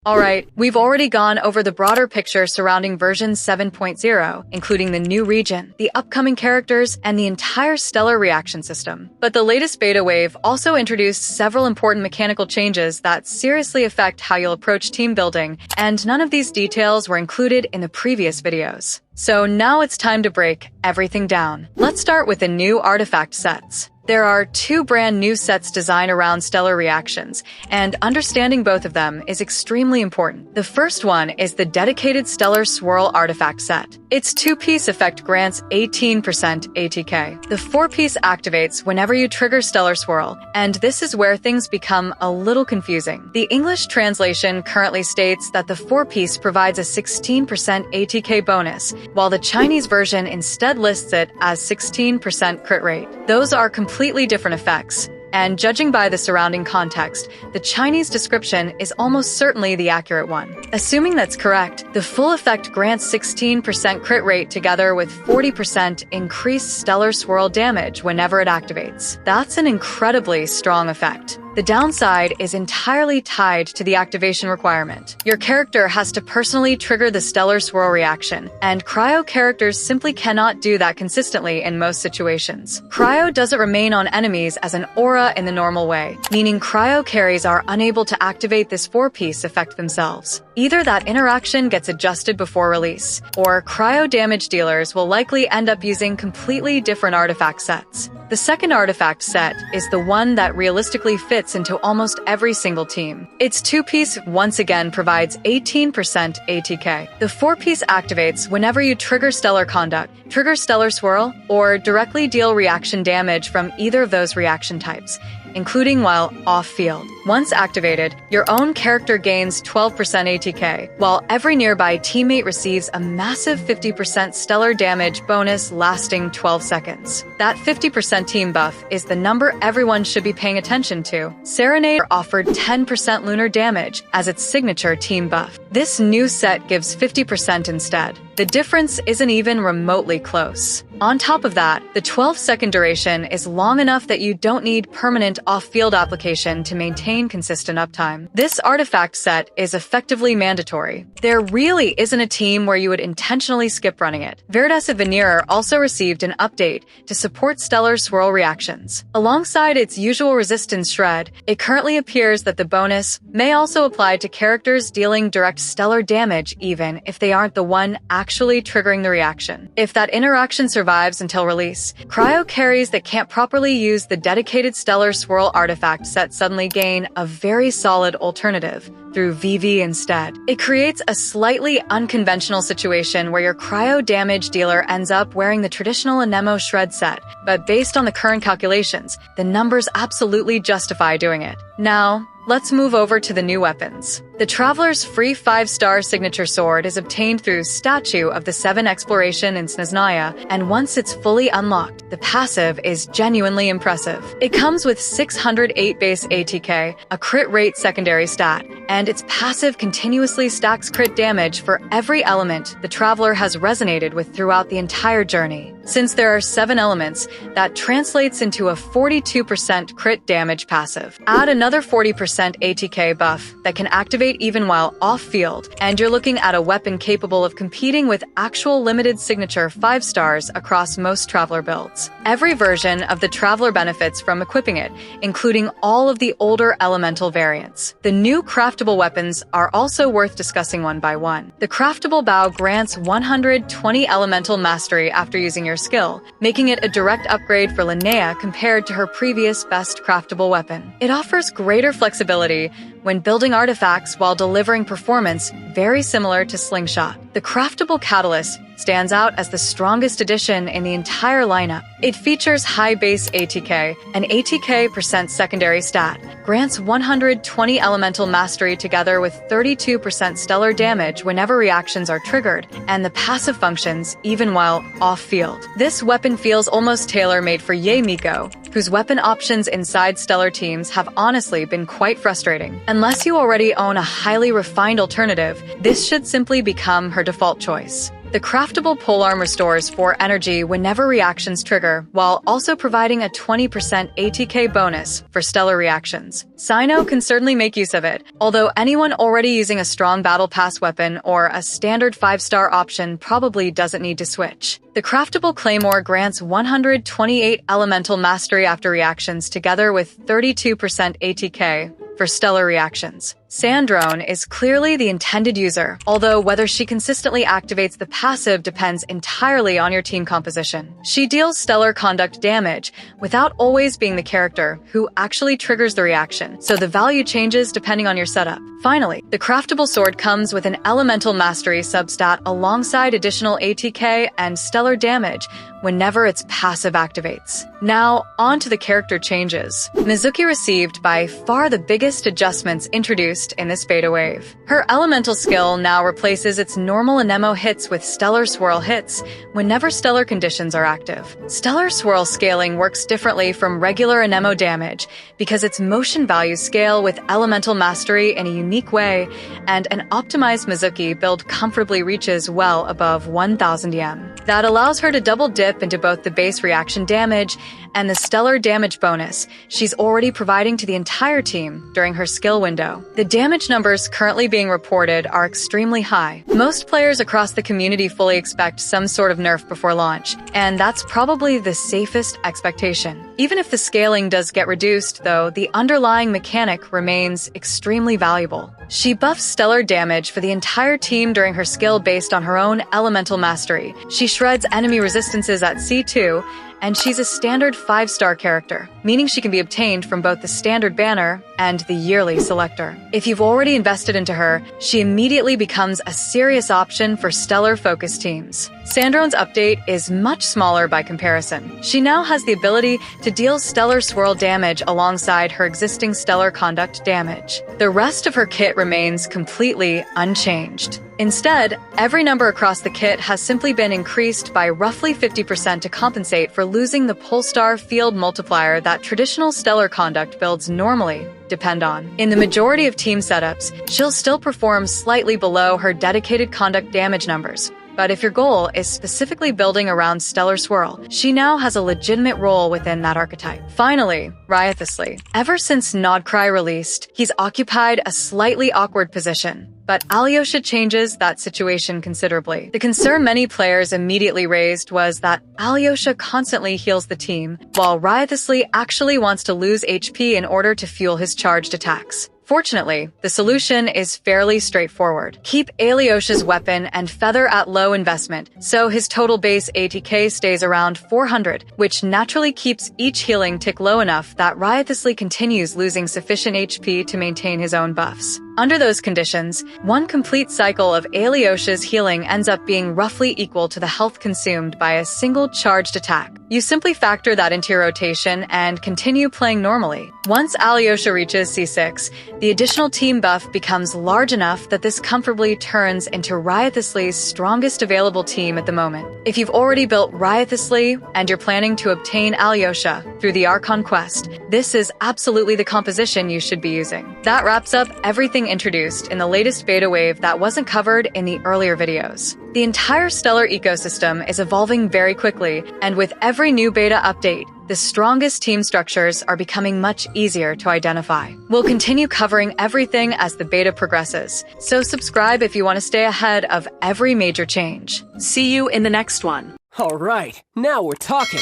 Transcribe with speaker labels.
Speaker 1: Alright, we've already gone over the broader picture surrounding version 7.0, including the new region, the upcoming characters, and the entire stellar reaction system. But the latest beta wave also introduced several important mechanical changes that seriously affect how you'll approach team building, and none of these details were included in the previous videos. So now it's time to break everything down. Let's start with the new artifact sets. There are two brand new sets designed around stellar reactions, and understanding both of them is extremely important. The first one is the dedicated Stellar Swirl artifact set. Its two-piece effect grants 18% ATK. The four-piece activates whenever you trigger Stellar Swirl, and this is where things become a little confusing. The English translation currently states that the four-piece provides a 16% ATK bonus, while the Chinese version instead lists it as 16% crit rate. Those are completely different effects, and judging by the surrounding context, the Chinese description is almost certainly the accurate one. Assuming that's correct, the full effect grants 16% crit rate together with 40% increased Stellar Swirl damage whenever it activates. That's an incredibly strong effect. The downside is entirely tied to the activation requirement. Your character has to personally trigger the Stellar Swirl reaction, and Cryo characters simply cannot do that consistently in most situations. Cryo doesn't remain on enemies as an aura in the normal way, meaning Cryo carries are unable to activate this four-piece effect themselves. Either that interaction gets adjusted before release, or Cryo damage dealers will likely end up using completely different artifact sets. The second artifact set is the one that realistically fits into almost every single team. Its two-piece once again provides 18% ATK. The four-piece activates whenever you trigger Stellar Conduct, trigger Stellar Swirl, or directly deal reaction damage from either of those reaction types, including while off-field. Once activated, your own character gains 12% ATK, while every nearby teammate receives a massive 50% stellar damage bonus lasting 12 seconds. That 50% team buff is the number everyone should be paying attention to. Serenade offered 10% lunar damage as its signature team buff. This new set gives 50% instead. The difference isn't even remotely close. On top of that, the 12-second duration is long enough that you don't need permanent off-field application to maintain consistent uptime. This artifact set is effectively mandatory. There really isn't a team where you would intentionally skip running it. Viridescent Venerer also received an update to support Stellar Swirl reactions. Alongside its usual resistance shred, it currently appears that the bonus may also apply to characters dealing direct stellar damage even if they aren't the one actually triggering the reaction. If that interaction survives until release, Cryo carries that can't properly use the dedicated Stellar Swirl artifact set suddenly gain a very solid alternative through VV instead. It creates a slightly unconventional situation where your Cryo damage dealer ends up wearing the traditional Anemo shred set, but based on the current calculations, the numbers absolutely justify doing it. Now, let's move over to the new weapons. The Traveler's free 5-star signature sword is obtained through Statue of the 7 Exploration in Snezhnaya, and once it's fully unlocked, the passive is genuinely impressive. It comes with 608 base ATK, a crit rate secondary stat, and its passive continuously stacks crit damage for every element the Traveler has resonated with throughout the entire journey. Since there are 7 elements, that translates into a 42% crit damage passive. Add another 40% ATK buff that can activate even while off-field, and you're looking at a weapon capable of competing with actual limited signature 5 stars across most Traveler builds. Every version of the Traveler benefits from equipping it, including all of the older elemental variants. The new craftable weapons are also worth discussing one by one. The craftable bow grants 120 elemental mastery after using your skill, making it a direct upgrade for Linnea compared to her previous best craftable weapon. It offers greater flexibility when building artifacts while delivering performance very similar to Slingshot. The craftable catalyst stands out as the strongest addition in the entire lineup. It features high base ATK, an ATK% secondary stat, grants 120 elemental mastery together with 32% stellar damage whenever reactions are triggered, and the passive functions even while off-field. This weapon feels almost tailor-made for Yae Miko, whose weapon options inside stellar teams have honestly been quite frustrating. Unless you already own a highly refined alternative, this should simply become her default choice. The craftable polearm restores 4 energy whenever reactions trigger, while also providing a 20% ATK bonus for stellar reactions. Cyno can certainly make use of it, although anyone already using a strong battle pass weapon or a standard 5-star option probably doesn't need to switch. The craftable claymore grants 128 elemental mastery after reactions together with 32% ATK for stellar reactions. Sandrone is clearly the intended user, although whether she consistently activates the passive depends entirely on your team composition. She deals stellar conduct damage without always being the character who actually triggers the reaction, so the value changes depending on your setup. Finally, the craftable sword comes with an elemental mastery substat alongside additional ATK and stellar damage whenever its passive activates. Now, on to the character changes. Mizuki received by far the biggest adjustments introduced in this beta wave. Her elemental skill now replaces its normal Anemo hits with Stellar Swirl hits whenever stellar conditions are active. Stellar Swirl scaling works differently from regular Anemo damage because its motion values scale with elemental mastery in a unique way, and an optimized Mizuki build comfortably reaches well above 1000 yen. That allows her to double dip into both the base reaction damage and the stellar damage bonus she's already providing to the entire team during her skill window. The damage numbers currently being reported are extremely high. Most players across the community fully expect some sort of nerf before launch, and that's probably the safest expectation. Even if the scaling does get reduced, though, the underlying mechanic remains extremely valuable. She buffs stellar damage for the entire team during her skill based on her own elemental mastery. She shreds enemy resistances at C2, and she's a standard 5-star character, meaning she can be obtained from both the standard banner and the yearly selector. If you've already invested into her, she immediately becomes a serious option for stellar-focused teams. Sandrone's update is much smaller by comparison. She now has the ability to deal stellar swirl damage alongside her existing stellar conduct damage. The rest of her kit remains completely unchanged. Instead, every number across the kit has simply been increased by roughly 50% to compensate for losing the Polestar field multiplier that traditional stellar conduct builds normally depend on. In the majority of team setups, she'll still perform slightly below her dedicated conduct damage numbers. But if your goal is specifically building around Stellar Swirl, she now has a legitimate role within that archetype. Finally, Wriothesley. Ever since Nodcry released, he's occupied a slightly awkward position. But Alyosha changes that situation considerably. The concern many players immediately raised was that Alyosha constantly heals the team, while Wriothesley actually wants to lose HP in order to fuel his charged attacks. Fortunately, the solution is fairly straightforward. Keep Alyosha's weapon and feather at low investment, so his total base ATK stays around 400, which naturally keeps each healing tick low enough that Wriothesley continues losing sufficient HP to maintain his own buffs. Under those conditions, one complete cycle of Alyosha's healing ends up being roughly equal to the health consumed by a single charged attack. You simply factor that into your rotation and continue playing normally. Once Alyosha reaches C6, the additional team buff becomes large enough that this comfortably turns into Wriothesley's strongest available team at the moment. If you've already built Wriothesley and you're planning to obtain Alyosha through the Archon quest, this is absolutely the composition you should be using. That wraps up everything introduced in the latest beta wave that wasn't covered in the earlier videos. The entire Stellar ecosystem is evolving very quickly, and with every new beta update, the strongest team structures are becoming much easier to identify. We'll continue covering everything as the beta progresses, so subscribe if you want to stay ahead of every major change.
Speaker 2: See you in the next one.
Speaker 3: All right, now we're talking.